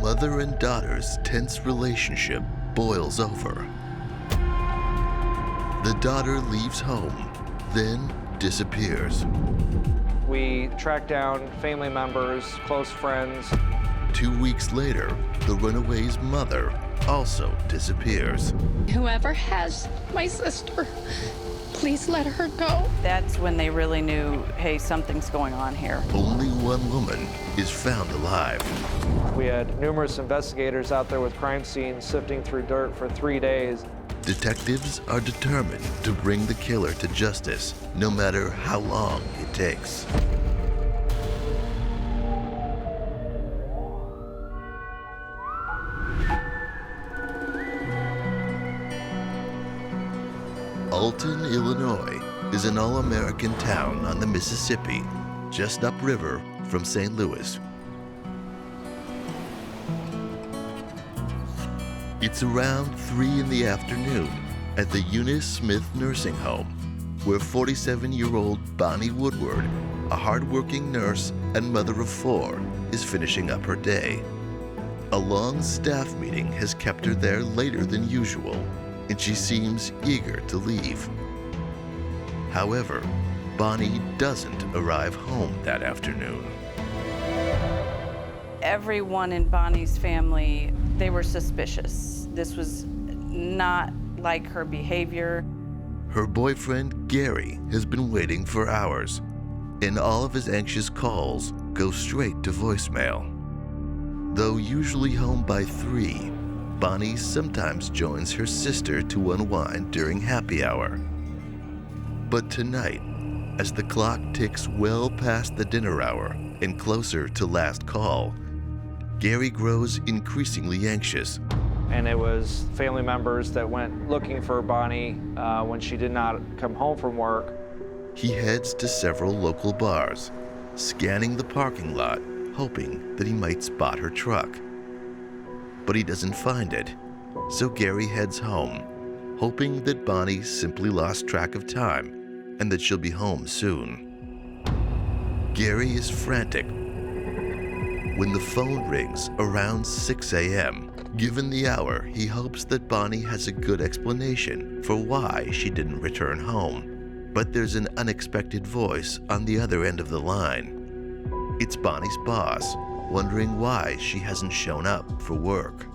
mother and daughter's tense relationship boils over. The daughter leaves home, then disappears. We track down family members, close friends. 2 weeks later, the runaway's mother also disappears. Whoever has my sister, please let her go. That's when they really knew, hey, something's going on here. Only one woman is found alive. We had numerous investigators out there with crime scenes sifting through dirt for 3 days. Detectives are determined to bring the killer to justice, no matter how long it takes. Alton, Illinois is an all-American town on the Mississippi, just upriver from St. Louis. It's around 3 in the afternoon at the Eunice Smith Nursing Home, where 47-year-old Bonnie Woodward, a hard-working nurse and mother of 4, is finishing up her day. A long staff meeting has kept her there later than usual, and she seems eager to leave. However, Bonnie doesn't arrive home that afternoon. Everyone in Bonnie's family, they were suspicious. This was not like her behavior. Her boyfriend, Gary, has been waiting for hours, and all of his anxious calls go straight to voicemail. Though usually home by 3, Bonnie sometimes joins her sister to unwind during happy hour. But tonight, as the clock ticks well past the dinner hour and closer to last call, Gary grows increasingly anxious. And it was family members that went looking for Bonnie when she did not come home from work. He heads to several local bars, scanning the parking lot, hoping that he might spot her truck. But he doesn't find it, so Gary heads home, hoping that Bonnie simply lost track of time and that she'll be home soon. Gary is frantic when the phone rings around 6 a.m. Given the hour, he hopes that Bonnie has a good explanation for why she didn't return home. But there's an unexpected voice on the other end of the line. It's Bonnie's boss, wondering why she hasn't shown up for work.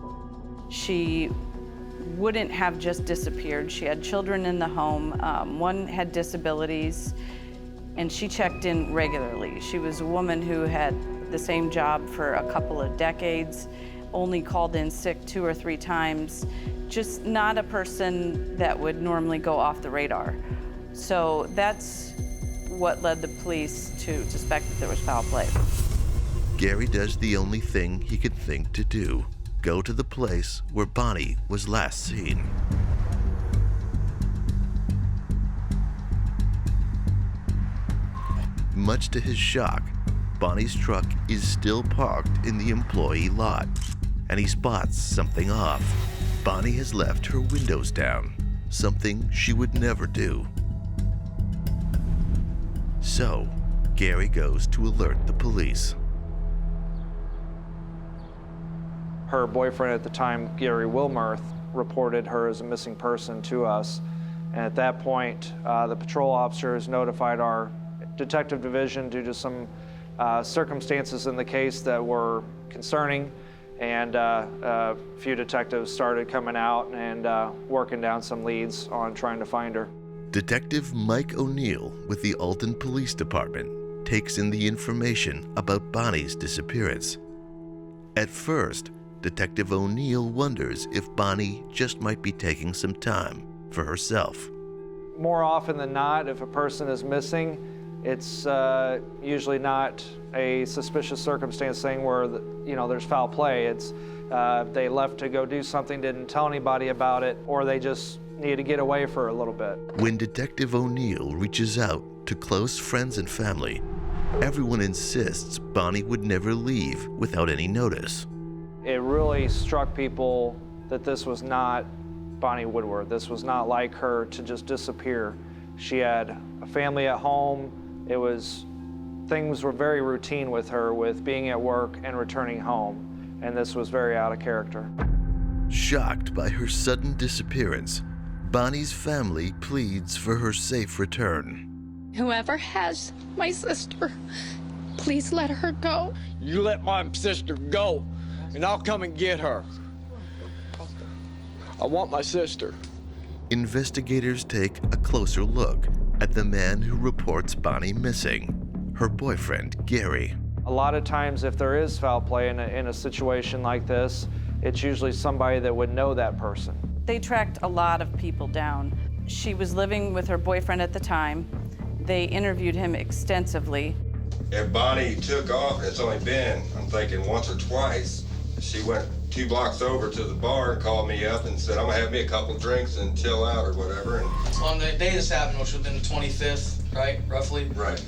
She wouldn't have just disappeared. She had children in the home. One had disabilities, and she checked in regularly. She was a woman who had the same job for a couple of decades, only called in sick 2 or 3 times, just not a person that would normally go off the radar. So that's what led the police to suspect that there was foul play. Gary does the only thing he could think to do: go to the place where Bonnie was last seen. Much to his shock, Bonnie's truck is still parked in the employee lot, and he spots something off. Bonnie has left her windows down, something she would never do. So, Gary goes to alert the police. Her boyfriend at the time, Gary Wilmarth, reported her as a missing person to us. And at that point, the patrol officers notified our detective division due to some circumstances in the case that were concerning, and a few detectives started coming out and working down some leads on trying to find her. Detective Mike O'Neill with the Alton Police Department takes in the information about Bonnie's disappearance. At first, Detective O'Neill wonders if Bonnie just might be taking some time for herself. More often than not, if a person is missing, it's usually not a suspicious circumstance thing where there's foul play. It's they left to go do something, didn't tell anybody about it, or they just need to get away for a little bit. When Detective O'Neill reaches out to close friends and family, everyone insists Bonnie would never leave without any notice. It really struck people that this was not Bonnie Woodward. This was not like her to just disappear. She had a family at home. Things were very routine with her, with being at work and returning home. and this was very out of character. Shocked by her sudden disappearance, Bonnie's family pleads for her safe return. Whoever has my sister, please let her go. You let my sister go, and I'll come and get her. I want my sister. Investigators take a closer look at the man who reports Bonnie missing, her boyfriend, Gary. A lot of times, if there is foul play in a situation like this, it's usually somebody that would know that person. They tracked a lot of people down. She was living with her boyfriend at the time. They interviewed him extensively. If Bonnie took off, it's only been, I'm thinking, once or twice. She went 2 blocks over to the bar and called me up and said, I'm gonna have me a couple drinks and chill out or whatever. And on the day this happened, which would have been the 25th, right, roughly? right.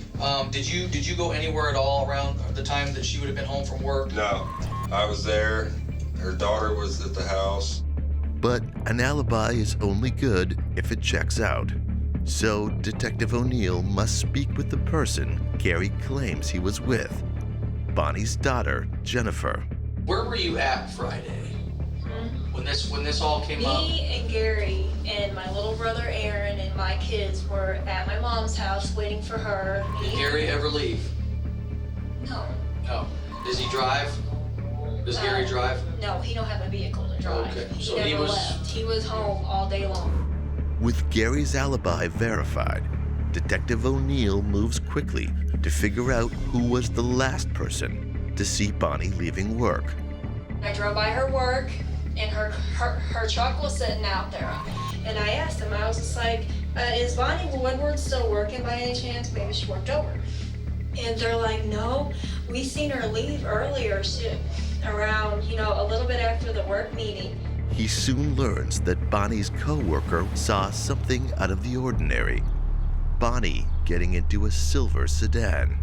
Did you go anywhere at all around the time that she would have been home from work? No, I was there. Her daughter was at the house. But an alibi is only good if it checks out. So Detective O'Neill must speak with the person Gary claims he was with, Bonnie's daughter, Jennifer. Where were you at Friday when this all came up? Me and Gary and my little brother Aaron and my kids were at my mom's house waiting for her. Did Gary ever leave? No. No. Does he drive? Does Gary drive? No, he don't have a vehicle to drive. Okay. He So never he was- left. He was home all day long. With Gary's alibi verified, Detective O'Neill moves quickly to figure out who was the last person to see Bonnie leaving work. I drove by her work and her truck was sitting out there. And I asked him, I was just like, is Bonnie Woodward still working by any chance? Maybe she worked over. And they're like, no, we seen her leave earlier, around, a little bit after the work meeting. He soon learns that Bonnie's co-worker saw something out of the ordinary. Bonnie getting into a silver sedan.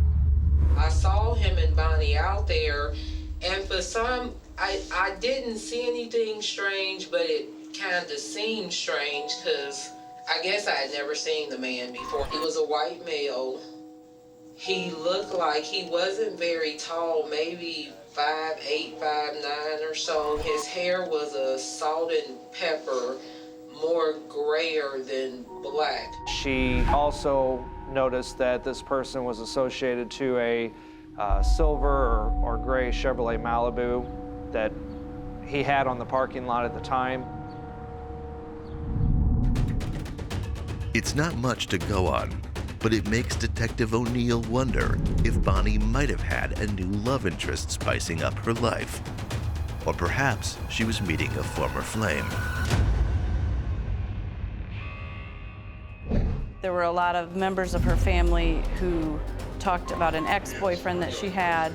I saw him and Bonnie out there, and for some, I didn't see anything strange, but it kind of seemed strange because I guess I had never seen the man before. He was a white male. He looked like he wasn't very tall, maybe 5'8", 5'9" or so. His hair was a salt and pepper, more grayer than black. She also noticed that this person was associated to a silver or gray Chevrolet Malibu that he had on the parking lot at the time. It's not much to go on, but it makes Detective O'Neill wonder if Bonnie might have had a new love interest spicing up her life. Or perhaps she was meeting a former flame. There were a lot of members of her family who talked about an ex-boyfriend that she had,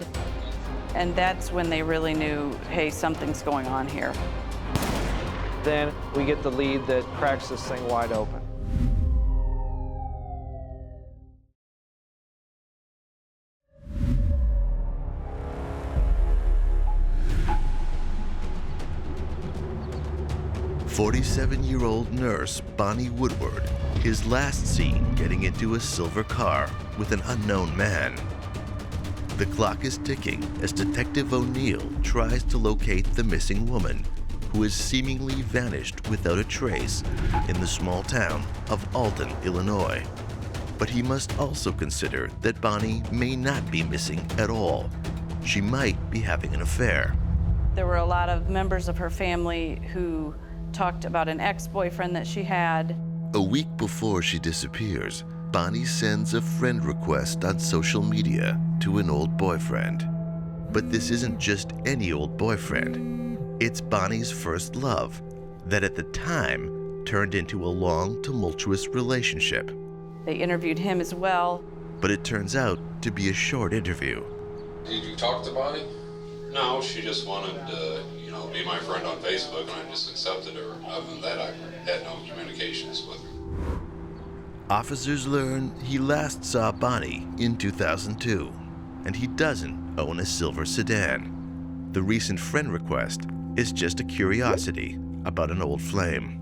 and that's when they really knew, hey, something's going on here. Then we get the lead that cracks this thing wide open. "47-year-old nurse Bonnie Woodward is last seen getting into a silver car with an unknown man. The clock is ticking as Detective O'Neill tries to locate the missing woman, who has seemingly vanished without a trace in the small town of Alton, Illinois. But he must also consider that Bonnie may not be missing at all. She might be having an affair. There were a lot of members of her family who talked about an ex-boyfriend that she had. A week before she disappears, Bonnie sends a friend request on social media to an old boyfriend. But this isn't just any old boyfriend. It's Bonnie's first love that at the time turned into a long, tumultuous relationship. They interviewed him as well. But it turns out to be a short interview. Did you talk to Bonnie? No, she just wanted to, be my friend on Facebook, and I just accepted her. Other than that, I had no communications with her. Officers learn he last saw Bonnie in 2002, and he doesn't own a silver sedan. The recent friend request is just a curiosity about an old flame.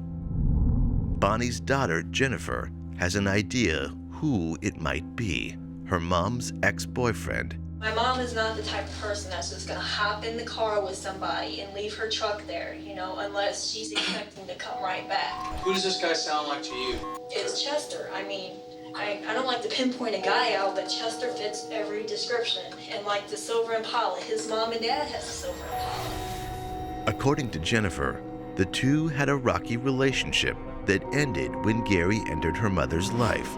Bonnie's daughter, Jennifer, has an idea who it might be, her mom's ex-boyfriend, My mom is not the type of person that's just gonna hop in the car with somebody and leave her truck there, you know, unless she's expecting to come right back. Who does this guy sound like to you? It's Chester. I mean, I don't like to pinpoint a guy out, but Chester fits every description. And like the silver Impala, his mom and dad has a silver Impala. According to Jennifer, the two had a rocky relationship that ended when Gary entered her mother's life.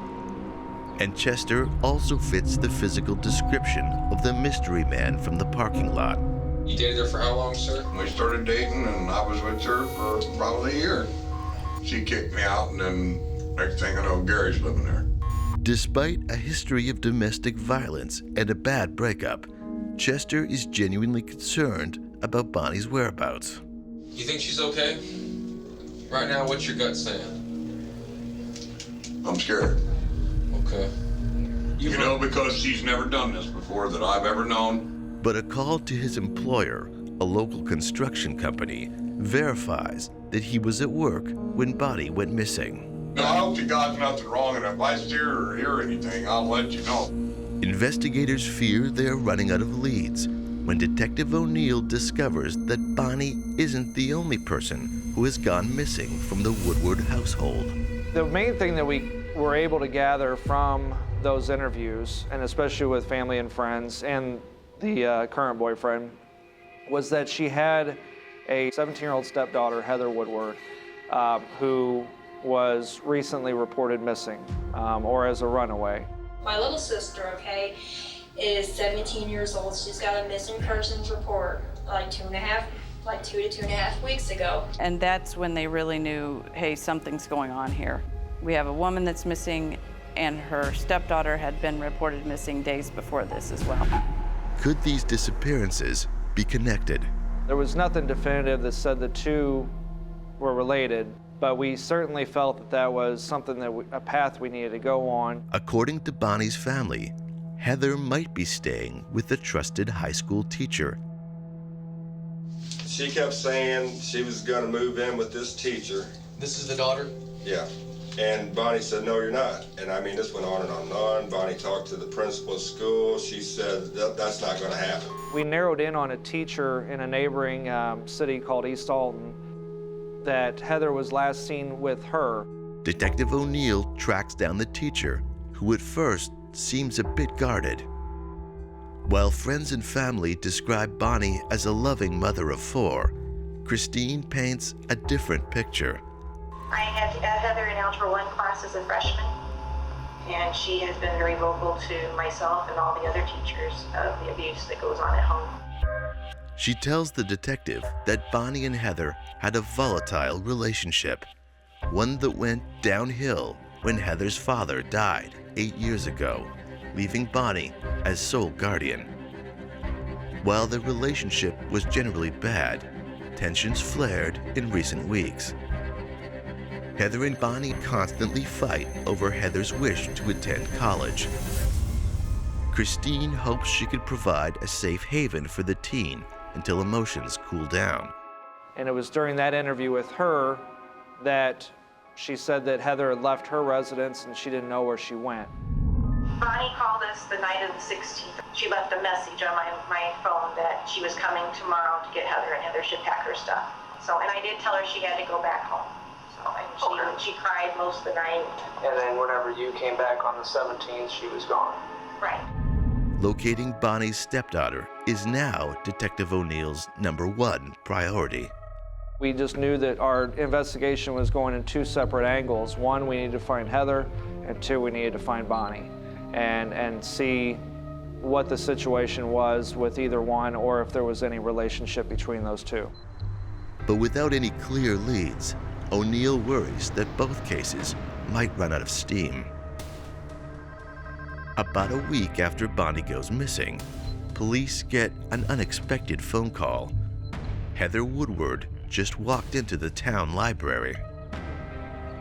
And Chester also fits the physical description of the mystery man from the parking lot. You dated her for how long, sir? We started dating and I was with her for probably a year. She kicked me out and then next thing I know, Gary's living there. Despite a history of domestic violence and a bad breakup, Chester is genuinely concerned about Bonnie's whereabouts. You think she's okay? Right now, what's your gut saying? I'm scared. Okay. You know, because she's never done this before that I've ever known. But a call to his employer, a local construction company, verifies that he was at work when Bonnie went missing. No, I hope to God nothing wrong, and if I see her or hear anything, I'll let you know. Investigators fear they are running out of leads when Detective O'Neill discovers that Bonnie isn't the only person who has gone missing from the Woodward household. The main thing that we were able to gather from those interviews, and especially with family and friends and the current boyfriend, was that she had a 17-year-old stepdaughter, Heather Woodward, who was recently reported missing or as a runaway. My little sister, okay, is 17 years old. She's got a missing persons report like 2 to 2.5 weeks ago. And that's when they really knew, hey, something's going on here. We have a woman that's missing, and her stepdaughter had been reported missing days before this as well. Could these disappearances be connected? There was nothing definitive that said the two were related, but we certainly felt that that was something a path we needed to go on. According to Bonnie's family, Heather might be staying with a trusted high school teacher. She kept saying she was gonna move in with this teacher. This is the daughter? Yeah. And Bonnie said, no, you're not. And I mean, this went on and on and on. Bonnie talked to the principal of school. She said, that's not gonna happen. We narrowed in on a teacher in a neighboring city called East Alton that Heather was last seen with her. Detective O'Neill tracks down the teacher, who at first seems a bit guarded. While friends and family describe Bonnie as a loving mother of 4, Christine paints a different picture. I had Heather in Algebra 1 class as a freshman, and she has been very vocal to myself and all the other teachers of the abuse that goes on at home. She tells the detective that Bonnie and Heather had a volatile relationship, one that went downhill when Heather's father died 8 years ago, leaving Bonnie as sole guardian. While the relationship was generally bad, tensions flared in recent weeks. Heather and Bonnie constantly fight over Heather's wish to attend college. Christine hopes she could provide a safe haven for the teen until emotions cool down. And it was during that interview with her that she said that Heather had left her residence and she didn't know where she went. Bonnie called us the night of the 16th. She left a message on my phone that she was coming tomorrow to get Heather, and Heather should pack her stuff. And I did tell her she had to go back home. And she cried most of the night. And then whenever you came back on the 17th, she was gone. Right. Locating Bonnie's stepdaughter is now Detective O'Neill's #1 priority. We just knew that our investigation was going in 2 separate angles. 1, we needed to find Heather, and 2, we needed to find Bonnie and see what the situation was with either one or if there was any relationship between those 2. But without any clear leads, O'Neill worries that both cases might run out of steam. About a week after Bonnie goes missing, police get an unexpected phone call. Heather Woodward just walked into the town library.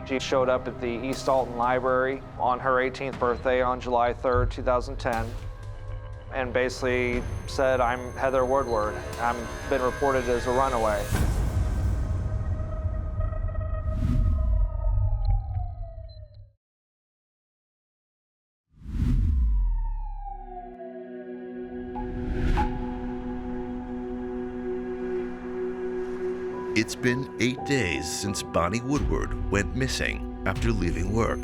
She showed up at the East Alton Library on her 18th birthday on July 3rd, 2010, and basically said, I'm Heather Woodward. I've been reported as a runaway. It's been 8 days since Bonnie Woodward went missing after leaving work.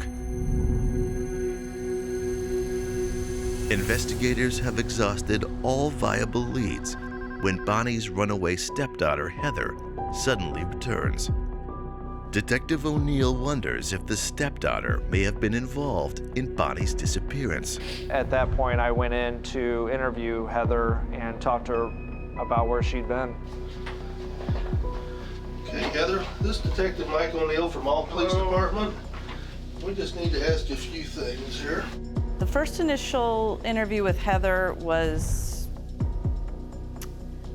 Investigators have exhausted all viable leads when Bonnie's runaway stepdaughter, Heather, suddenly returns. Detective O'Neill wonders if the stepdaughter may have been involved in Bonnie's disappearance. At that point, I went in to interview Heather and talk to her about where she'd been. Okay, Heather, this is Detective Mike O'Neill from All Police Department. We just need to ask you a few things here. The first initial interview with Heather was,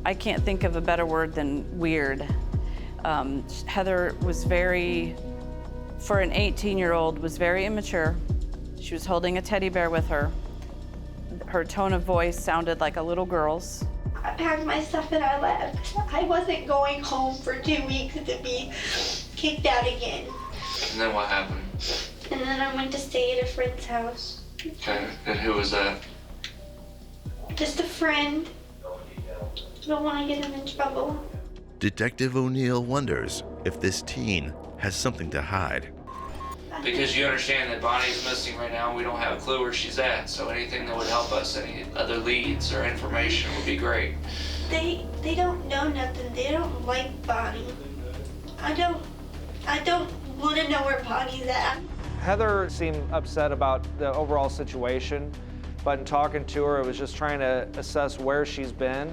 I can't think of a better word than weird. Heather was for an 18-year-old, was very immature. She was holding a teddy bear with her. Her tone of voice sounded like a little girl's. I packed my stuff and I left. I wasn't going home for 2 weeks to be kicked out again. And then what happened? And then I went to stay at a friend's house. Okay, and who was that? Just a friend. Don't want to get him in trouble. Detective O'Neill wonders if this teen has something to hide. Because you understand that Bonnie's missing right now, we don't have a clue where she's at, so anything that would help us, any other leads or information would be great. They don't know nothing. They don't like Bonnie. I don't want to know where Bonnie's at. Heather seemed upset about the overall situation, but in talking to her, it was just trying to assess where she's been,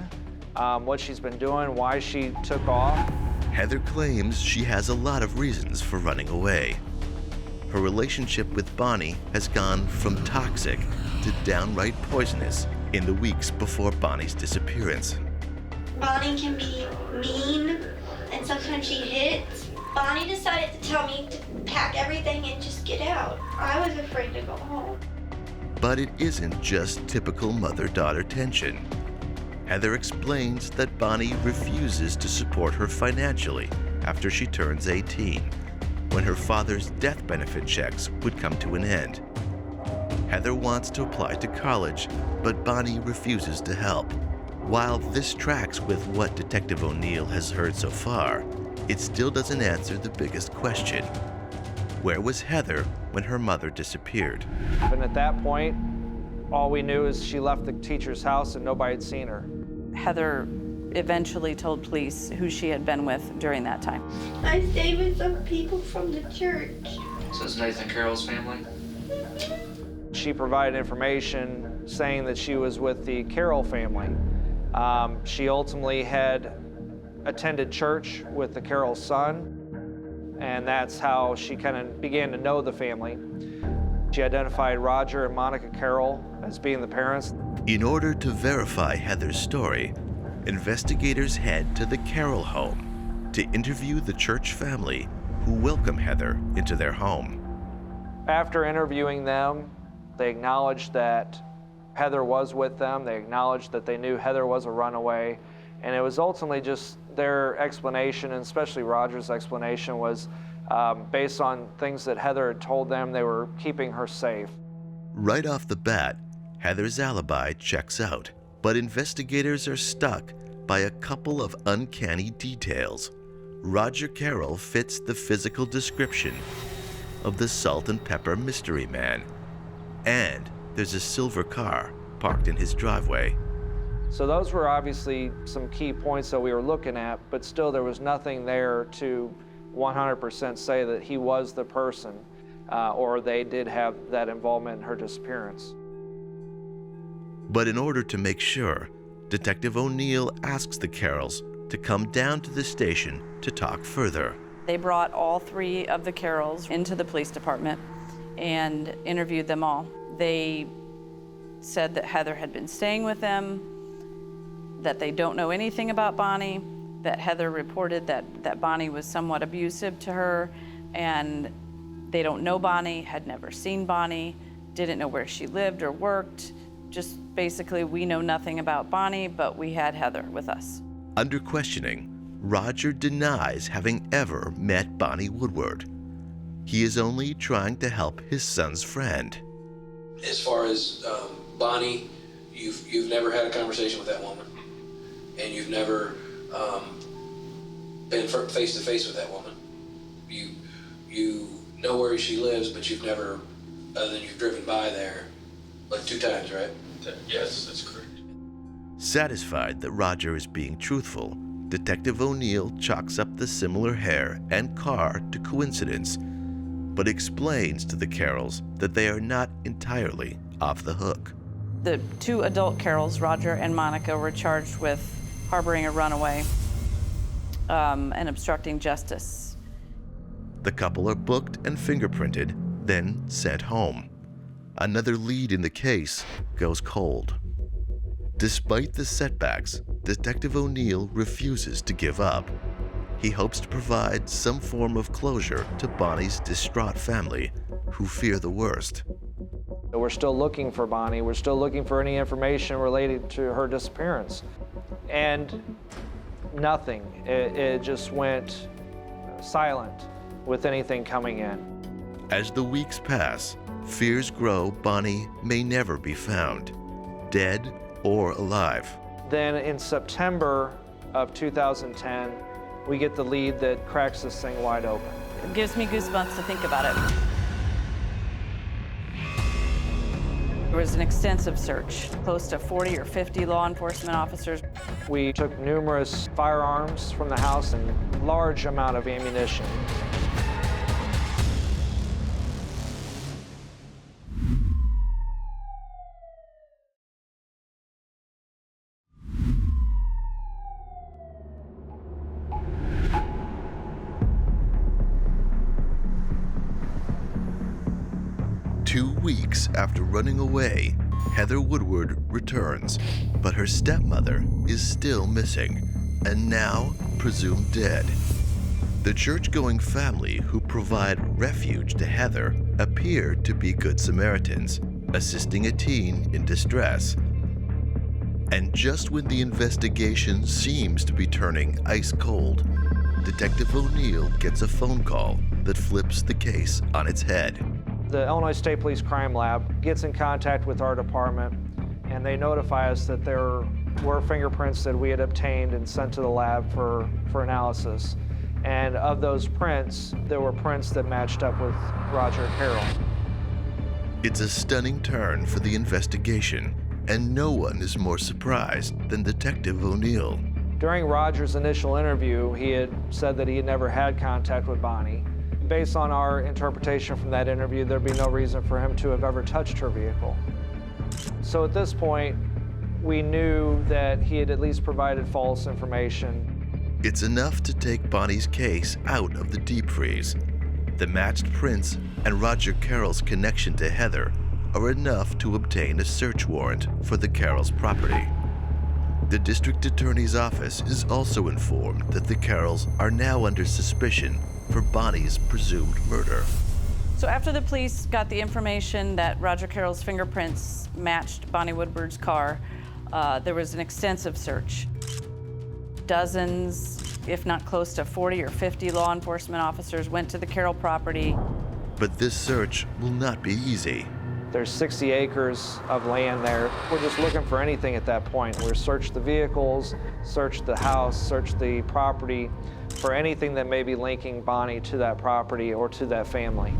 what she's been doing, why she took off. Heather claims she has a lot of reasons for running away. Her relationship with Bonnie has gone from toxic to downright poisonous in the weeks before Bonnie's disappearance. Bonnie can be mean, and sometimes she hits. Bonnie decided to tell me to pack everything and just get out. I was afraid to go home. But it isn't just typical mother-daughter tension. Heather explains that Bonnie refuses to support her financially after she turns 18, when her father's death benefit checks would come to an end. Heather wants to apply to college, but Bonnie refuses to help. While this tracks with what Detective O'Neill has heard so far, it still doesn't answer the biggest question. Where was Heather when her mother disappeared? And at that point, all we knew is she left the teacher's house and nobody had seen her. Heather eventually told police who she had been with during that time. I stayed with some people from the church. So it's Nathan Carroll's family? She provided information saying that she was with the Carroll family. She ultimately had attended church with the Carroll son, and that's how she kind of began to know the family. She identified Roger and Monica Carroll as being the parents. In order to verify Heather's story, investigators head to the Carroll home to interview the church family who welcome Heather into their home. After interviewing them, they acknowledged that Heather was with them. They acknowledged that they knew Heather was a runaway. And it was ultimately just their explanation, and especially Roger's explanation, was based on things that Heather had told them. They were keeping her safe. Right off the bat, Heather's alibi checks out, but investigators are stuck by a couple of uncanny details. Roger Carroll fits the physical description of the salt and pepper mystery man, and there's a silver car parked in his driveway. So those were obviously some key points that we were looking at, but still there was nothing there to 100% say that he was the person, or they did have that involvement in her disappearance. But in order to make sure, Detective O'Neill asks the Carrolls to come down to the station to talk further. They brought all three of the Carrolls into the police department and interviewed them all. They said that Heather had been staying with them, that they don't know anything about Bonnie, that Heather reported that Bonnie was somewhat abusive to her, and they don't know Bonnie, had never seen Bonnie, didn't know where she lived or worked. Just basically, we know nothing about Bonnie, but we had Heather with us. Under questioning, Roger denies having ever met Bonnie Woodward. He is only trying to help his son's friend. As far as Bonnie, you've never had a conversation with that woman, and you've never been face to face with that woman. You know where she lives, but you've never, other than you've driven by there, like 2 times, right? Yes, that's correct. Satisfied that Roger is being truthful, Detective O'Neill chalks up the similar hair and car to coincidence, but explains to the Carrolls that they are not entirely off the hook. The 2 adult Carrolls, Roger and Monica, were charged with harboring a runaway and obstructing justice. The couple are booked and fingerprinted, then sent home. Another lead in the case goes cold. Despite the setbacks, Detective O'Neill refuses to give up. He hopes to provide some form of closure to Bonnie's distraught family, who fear the worst. We're still looking for Bonnie. We're still looking for any information related to her disappearance. And nothing. It just went silent with anything coming in. As the weeks pass, fears grow Bonnie may never be found, dead or alive. Then in September of 2010, we get the lead that cracks this thing wide open. It gives me goosebumps to think about it. There was an extensive search, close to 40 or 50 law enforcement officers. We took numerous firearms from the house and a large amount of ammunition. Weeks after running away, Heather Woodward returns, but her stepmother is still missing and now presumed dead. The church-going family who provide refuge to Heather appear to be good Samaritans, assisting a teen in distress. And just when the investigation seems to be turning ice cold, Detective O'Neill gets a phone call that flips the case on its head. The Illinois State Police Crime Lab gets in contact with our department, and they notify us that there were fingerprints that we had obtained and sent to the lab for analysis. And of those prints, there were prints that matched up with Roger Carroll. It's a stunning turn for the investigation, and no one is more surprised than Detective O'Neill. During Roger's initial interview, he had said that he had never had contact with Bonnie. Based on our interpretation from that interview, there'd be no reason for him to have ever touched her vehicle. So at this point, we knew that he had at least provided false information. It's enough to take Bonnie's case out of the deep freeze. The matched prints and Roger Carroll's connection to Heather are enough to obtain a search warrant for the Carroll's property. The district attorney's office is also informed that the Carrolls are now under suspicion for Bonnie's presumed murder. So after the police got the information that Roger Carroll's fingerprints matched Bonnie Woodward's car, there was an extensive search. Dozens, if not close to 40 or 50 law enforcement officers went to the Carroll property. But this search will not be easy. There's 60 acres of land there. We're just looking for anything at that point. We searched the vehicles, searched the house, searched the property for anything that may be linking Bonnie to that property or to that family.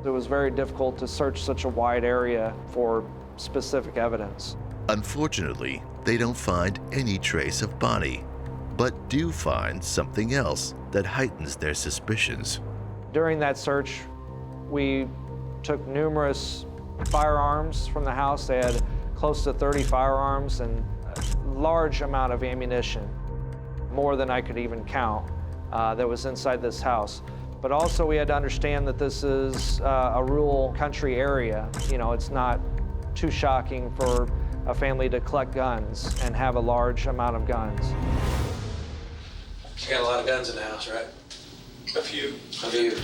It was very difficult to search such a wide area for specific evidence. Unfortunately, they don't find any trace of Bonnie, but do find something else that heightens their suspicions. During that search, we took numerous firearms from the house. They had close to 30 firearms and a large amount of ammunition, more than I could even count, that was inside this house. But also we had to understand that this is a rural country area. You know, it's not too shocking for a family to collect guns and have a large amount of guns. You got a lot of guns in the house, right? A few. A few.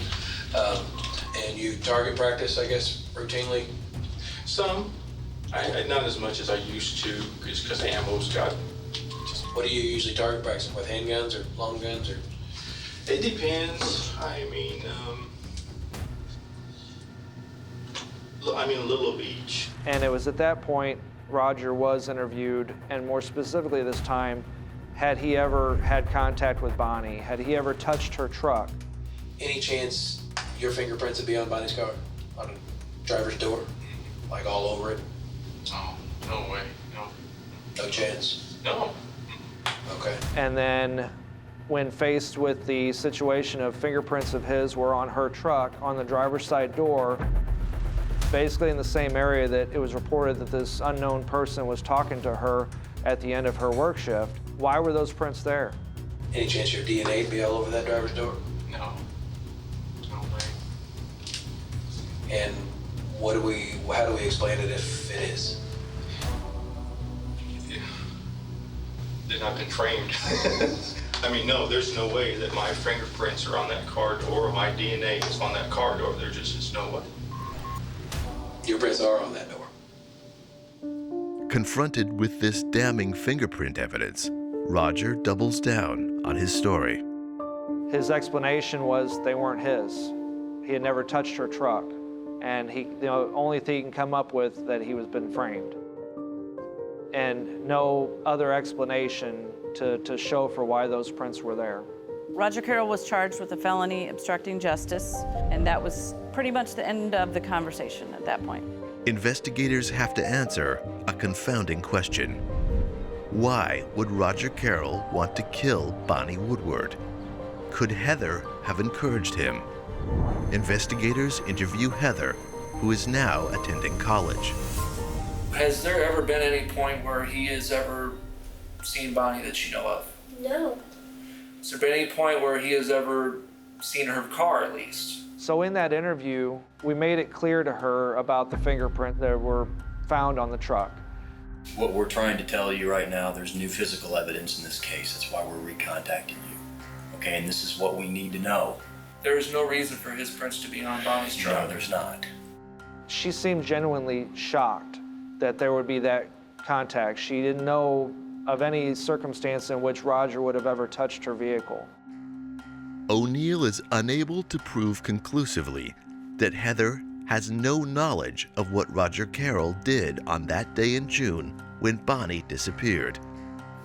And you target practice, I guess, routinely? Some. I not as much as I used to, just because ammo's got. What do you usually target practice with, handguns or long guns or? It depends. I mean, a little of each. And it was at that point Roger was interviewed, and more specifically this time, Had he ever had contact with Bonnie? Had he ever touched her truck? Any chance your fingerprints would be on Bonnie's car? On the driver's door? Like all over it? No way, no. No chance? No. Okay. And then when faced with the situation of fingerprints of his were on her truck on the driver's side door, basically in the same area that it was reported that this unknown person was talking to her at the end of her work shift, why were those prints there? Any chance your DNA would be all over that driver's door? No. No way. And how do we explain it if it is? Then I've been framed. I mean, no, there's no way that my fingerprints are on that car door or my DNA is on that car door. There just is no way. Your prints are on that door. Confronted with this damning fingerprint evidence, Roger doubles down on his story. His explanation was they weren't his. He had never touched her truck, and the only thing he can come up with that he was been framed. And no other explanation to show for why those prints were there. Roger Carroll was charged with a felony obstructing justice, and that was pretty much the end of the conversation at that point. Investigators have to answer a confounding question. Why would Roger Carroll want to kill Bonnie Woodward? Could Heather have encouraged him? Investigators interview Heather, who is now attending college. Has there ever been any point where he has ever seen Bonnie that you know of? No. Has there been any point where he has ever seen her car, at least? So in that interview, we made it clear to her about the fingerprint that were found on the truck. What we're trying to tell you right now, there's new physical evidence in this case. That's why we're recontacting you. Okay, and this is what we need to know. There is no reason for his prints to be on Bonnie's truck. No, there's not. She seemed genuinely shocked that there would be that contact. She didn't know of any circumstance in which Roger would have ever touched her vehicle. O'Neill is unable to prove conclusively that Heather has no knowledge of what Roger Carroll did on that day in June when Bonnie disappeared.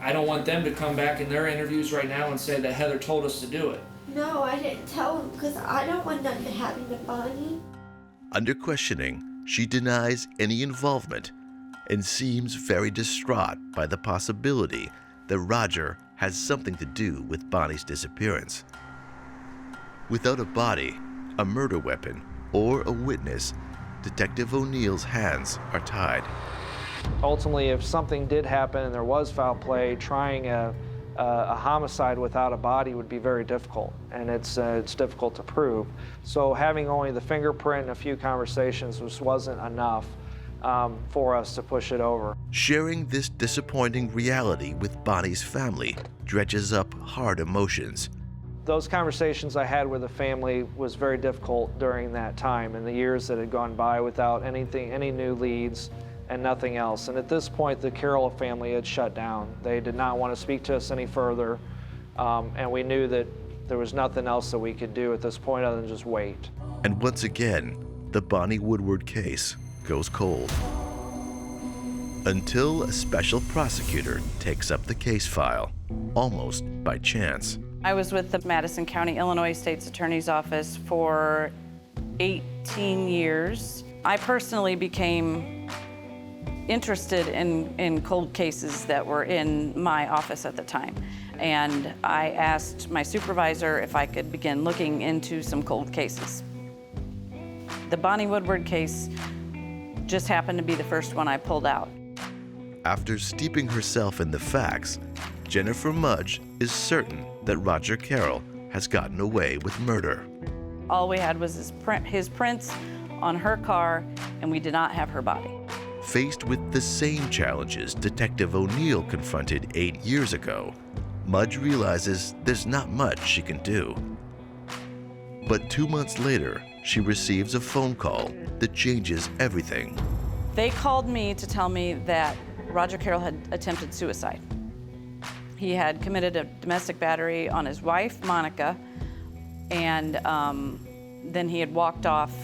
I don't want them to come back in their interviews right now and say that Heather told us to do it. No, I didn't tell him because I don't want nothing to happen to Bonnie. Under questioning, she denies any involvement and seems very distraught by the possibility that Roger has something to do with Bonnie's disappearance. Without a body, a murder weapon, or a witness, Detective O'Neill's hands are tied. Ultimately, if something did happen and there was foul play, trying a homicide without a body would be very difficult, and it's difficult to prove. So having only the fingerprint and a few conversations wasn't enough for us to push it over. Sharing this disappointing reality with Bonnie's family dredges up hard emotions. Those conversations I had with the family was very difficult during that time and the years that had gone by without any new leads and nothing else. And at this point, the Carroll family had shut down. They did not want to speak to us any further, and we knew that there was nothing else that we could do at this point other than just wait. And once again, the Bonnie Woodward case goes cold. Until a special prosecutor takes up the case file, almost by chance. I was with the Madison County, Illinois State's Attorney's Office for 18 years. I personally became interested in cold cases that were in my office at the time. And I asked my supervisor if I could begin looking into some cold cases. The Bonnie Woodward case just happened to be the first one I pulled out. After steeping herself in the facts, Jennifer Mudge is certain that Roger Carroll has gotten away with murder. All we had was his prints on her car, and we did not have her body. Faced with the same challenges Detective O'Neill confronted 8 years ago, Mudge realizes there's not much she can do. But 2 months later, she receives a phone call that changes everything. They called me to tell me that Roger Carroll had attempted suicide. He had committed a domestic battery on his wife, Monica, and then he had walked off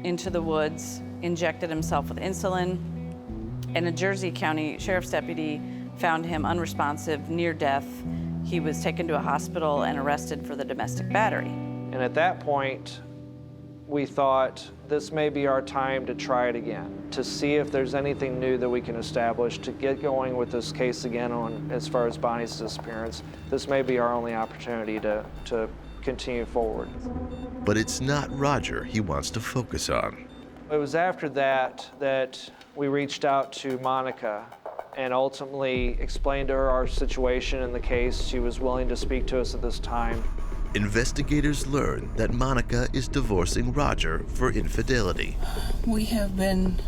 into the woods, injected himself with insulin, and a Jersey County Sheriff's deputy found him unresponsive, near death. He was taken to a hospital and arrested for the domestic battery. And at that point, we thought this may be our time to try it again, to see if there's anything new that we can establish to get going with this case again on as far as Bonnie's disappearance. This may be our only opportunity to continue forward. But it's not Roger he wants to focus on. It was after that we reached out to Monica and ultimately explained to her our situation in the case. She was willing to speak to us at this time. Investigators learn that Monica is divorcing Roger for infidelity. We have been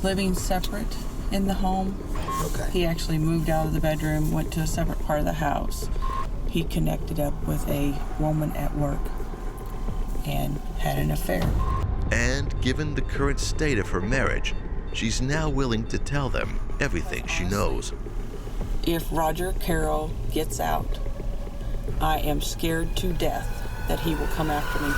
living separate in the home. Okay. He actually moved out of the bedroom, went to a separate part of the house. He connected up with a woman at work and had an affair. And given the current state of her marriage, she's now willing to tell them everything she knows. If Roger Carroll gets out, I am scared to death that he will come after me.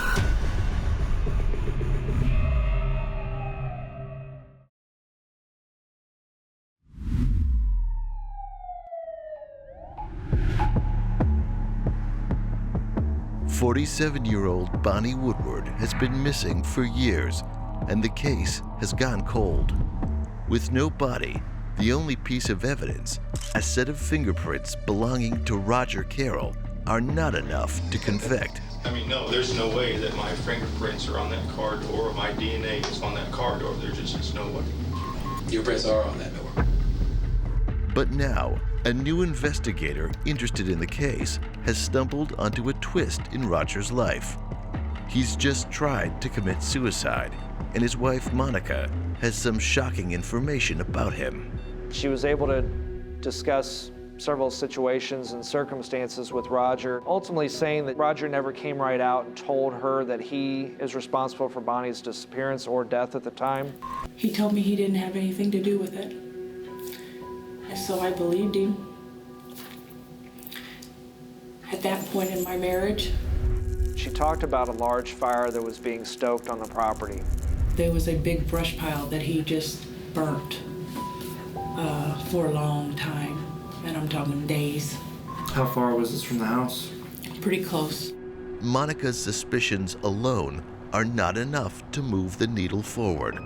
"47-year-old Bonnie Woodward has been missing for years, and the case has gone cold. With no body, the only piece of evidence, a set of fingerprints belonging to Roger Carroll, are not enough to convict. I mean, no, there's no way that my fingerprints are on that car door or my DNA is on that car door. There just is no way. Your prints are on that door. But now, a new investigator interested in the case has stumbled onto a twist in Roger's life. He's just tried to commit suicide, and his wife Monica has some shocking information about him. She was able to discuss several situations and circumstances with Roger, ultimately saying that Roger never came right out and told her that he is responsible for Bonnie's disappearance or death at the time. He told me he didn't have anything to do with it. And so I believed him. At that point in my marriage, She talked about a large fire that was being stoked on the property. there was a big brush pile that he just burnt for a long time. And I'm talking days. How far was this from the house? Pretty close. Monica's suspicions alone are not enough to move the needle forward.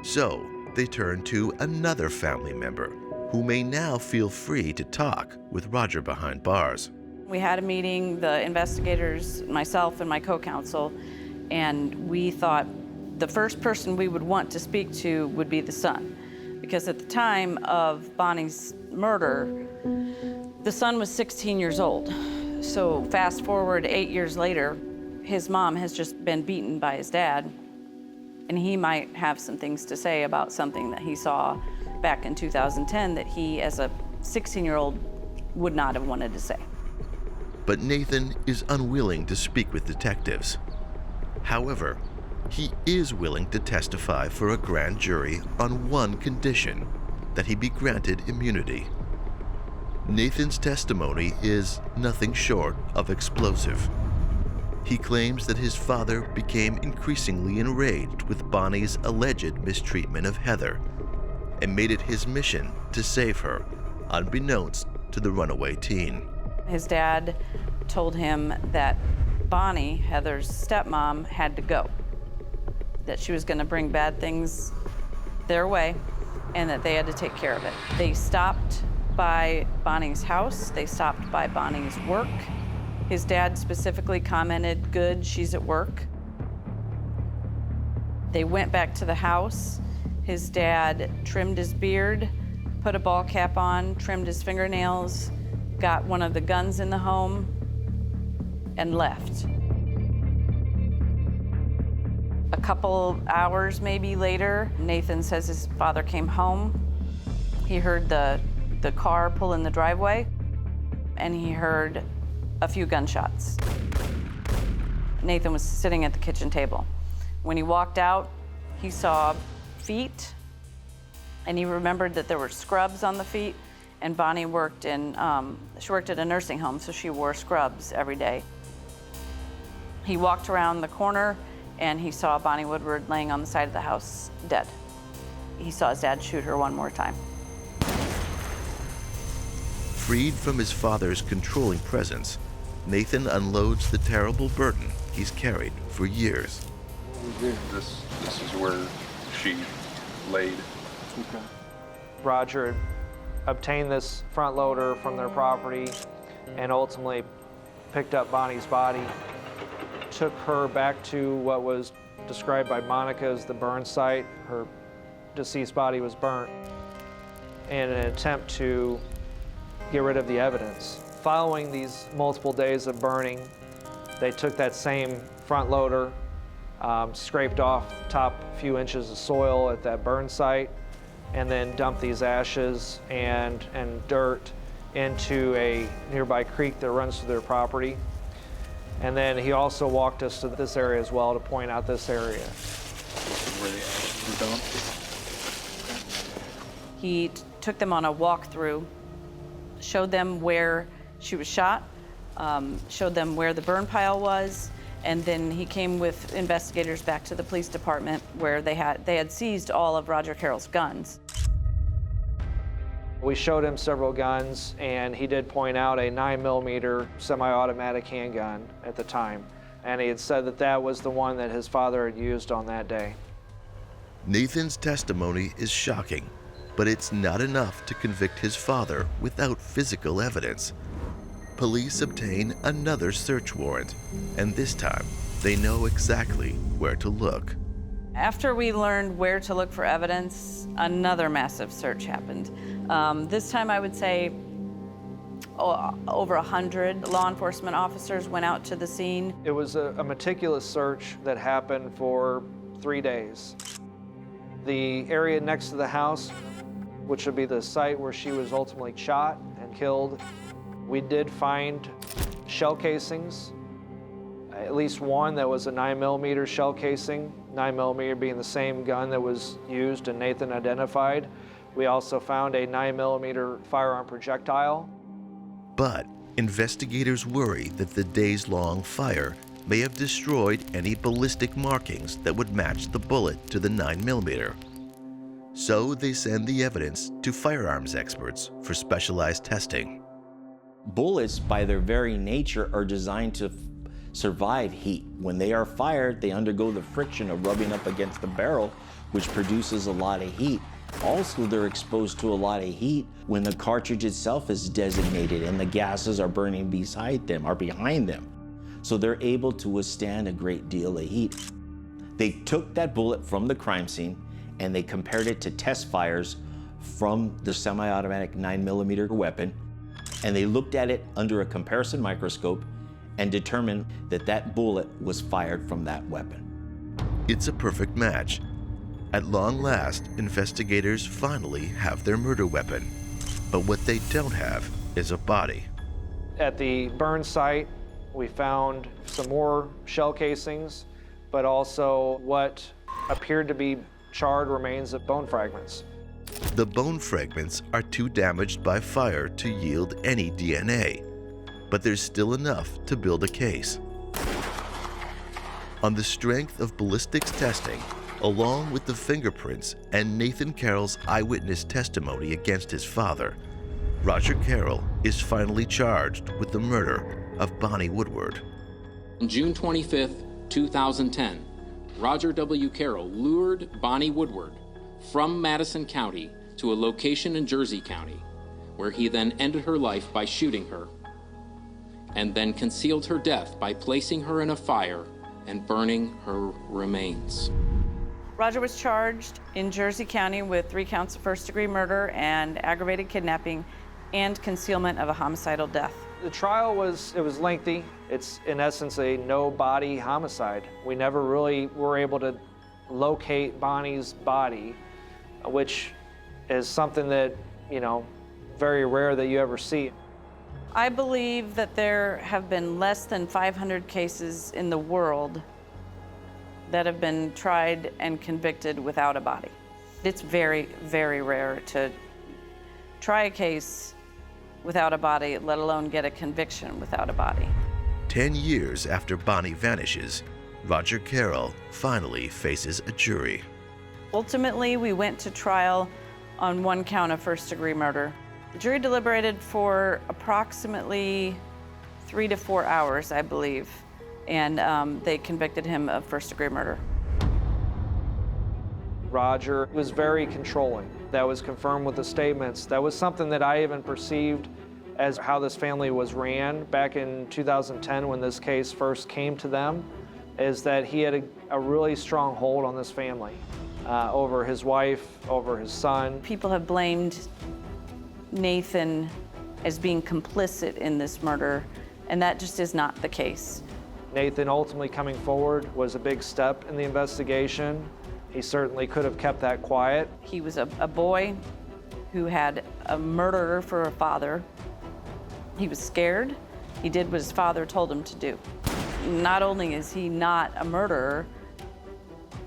So they turn to another family member who may now feel free to talk with Roger behind bars. We had a meeting, the investigators, myself and my co-counsel, and we thought the first person we would want to speak to would be the son. Because at the time of Bonnie's murder, the son was 16 years old. So fast forward 8 years later, his mom has just been beaten by his dad, and he might have some things to say about something that he saw back in 2010 that he, as a 16-year-old, would not have wanted to say. But Nathan is unwilling to speak with detectives. However, he is willing to testify for a grand jury on one condition: that he be granted immunity. Nathan's testimony is nothing short of explosive. He claims that his father became increasingly enraged with Bonnie's alleged mistreatment of Heather and made it his mission to save her, unbeknownst to the runaway teen. His dad told him that Bonnie, Heather's stepmom, had to go, that she was going to bring bad things their way, and that they had to take care of it. They stopped by Bonnie's house. They stopped by Bonnie's work. His dad specifically commented, "Good, she's at work." They went back to the house. His dad trimmed his beard, put a ball cap on, trimmed his fingernails, got one of the guns in the home, and left. A couple hours maybe later, Nathan says his father came home. He heard the car pull in the driveway, and he heard a few gunshots. Nathan was sitting at the kitchen table. When he walked out, he saw feet, and he remembered that there were scrubs on the feet, and Bonnie worked at a nursing home, so she wore scrubs every day. He walked around the corner, and he saw Bonnie Woodward laying on the side of the house, dead. He saw his dad shoot her one more time. Freed from his father's controlling presence, Nathan unloads the terrible burden he's carried for years. This is where she laid. Okay. Roger obtained this front loader from their property and ultimately picked up Bonnie's body, took her back to what was described by Monica as the burn site. Her deceased body was burnt in an attempt to get rid of the evidence. Following these multiple days of burning, they took that same front loader, scraped off the top few inches of soil at that burn site, and then dumped these ashes and dirt into a nearby creek that runs through their property. And then he also walked us to this area as well to point out this area. Where the ashes were dumped. He took them on a walkthrough, showed them where she was shot, showed them where the burn pile was, and then he came with investigators back to the police department where they had seized all of Roger Carroll's guns. We showed him several guns, and he did point out a 9mm semi-automatic handgun at the time, and he had said that that was the one that his father had used on that day. Nathan's testimony is shocking, but it's not enough to convict his father without physical evidence. Police obtain another search warrant, and this time they know exactly where to look. After we learned where to look for evidence, another massive search happened. This time I would say over 100 law enforcement officers went out to the scene. It was a meticulous search that happened for 3 days. The area next to the house, which would be the site where she was ultimately shot and killed, we did find shell casings, at least one that was a 9mm shell casing, 9mm being the same gun that was used and Nathan identified. We also found a 9mm firearm projectile. But investigators worry that the days-long fire may have destroyed any ballistic markings that would match the bullet to the 9mm. So they send the evidence to firearms experts for specialized testing. Bullets, by their very nature, are designed to survive heat. When they are fired, they undergo the friction of rubbing up against the barrel, which produces a lot of heat. Also, they're exposed to a lot of heat when the cartridge itself is designated and the gases are burning beside them or behind them. So they're able to withstand a great deal of heat. They took that bullet from the crime scene and they compared it to test fires from the semi-automatic 9mm weapon, and they looked at it under a comparison microscope and determined that that bullet was fired from that weapon. It's a perfect match. At long last, investigators finally have their murder weapon. But what they don't have is a body. At the burn site, we found some more shell casings, but also what appeared to be charred remains of bone fragments. The bone fragments are too damaged by fire to yield any DNA, but there's still enough to build a case. On the strength of ballistics testing, along with the fingerprints and Nathan Carroll's eyewitness testimony against his father, Roger Carroll is finally charged with the murder of Bonnie Woodward. On June 25th, 2010, Roger W. Carroll lured Bonnie Woodward from Madison County to a location in Jersey County, where he then ended her life by shooting her, and then concealed her death by placing her in a fire and burning her remains. Roger was charged in Jersey County with 3 counts of first-degree murder and aggravated kidnapping and concealment of a homicidal death. The trial was lengthy. It's in essence a no-body homicide. We never really were able to locate Bonnie's body, which is something that, very rare that you ever see. I believe that there have been less than 500 cases in the world that have been tried and convicted without a body. It's very, very rare to try a case without a body, let alone get a conviction without a body. 10 years after Bonnie vanishes, Roger Carroll finally faces a jury. Ultimately, we went to trial on 1 count of first-degree murder. The jury deliberated for approximately 3 to 4 hours, I believe, and they convicted him of first-degree murder. Roger was very controlling. That was confirmed with the statements. That was something that I even perceived as how this family was ran back in 2010 when this case first came to them, is that he had a really strong hold on this family, over his wife, over his son. People have blamed Nathan as being complicit in this murder, and that just is not the case. Nathan ultimately coming forward was a big step in the investigation. He certainly could have kept that quiet. He was a boy who had a murderer for a father. He was scared. He did what his father told him to do. Not only is he not a murderer,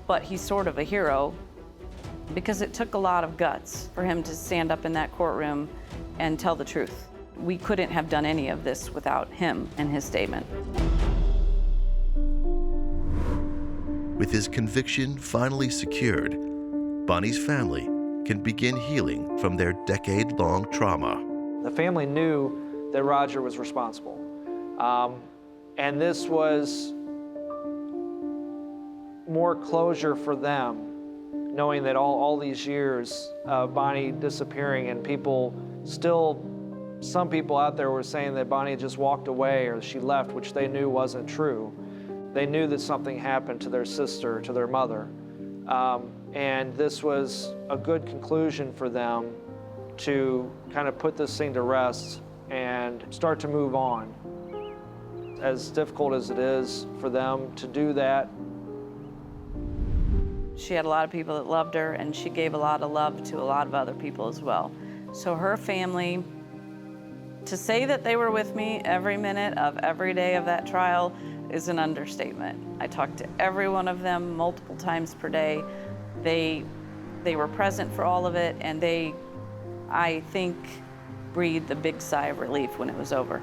but he's sort of a hero, because it took a lot of guts for him to stand up in that courtroom and tell the truth. We couldn't have done any of this without him and his statement. With his conviction finally secured, Bonnie's family can begin healing from their decade-long trauma. The family knew that Roger was responsible. And this was more closure for them, knowing that all these years of Bonnie disappearing, and people still, some people out there were saying that Bonnie just walked away or she left, which they knew wasn't true. They knew that something happened to their sister, to their mother. And this was a good conclusion for them to kind of put this thing to rest and start to move on. As difficult as it is for them to do that. She had a lot of people that loved her, and she gave a lot of love to a lot of other people as well. So her family, to say that they were with me every minute of every day of that trial is an understatement. I talked to every one of them multiple times per day. They were present for all of it, and they, I think, breathed a big sigh of relief when it was over.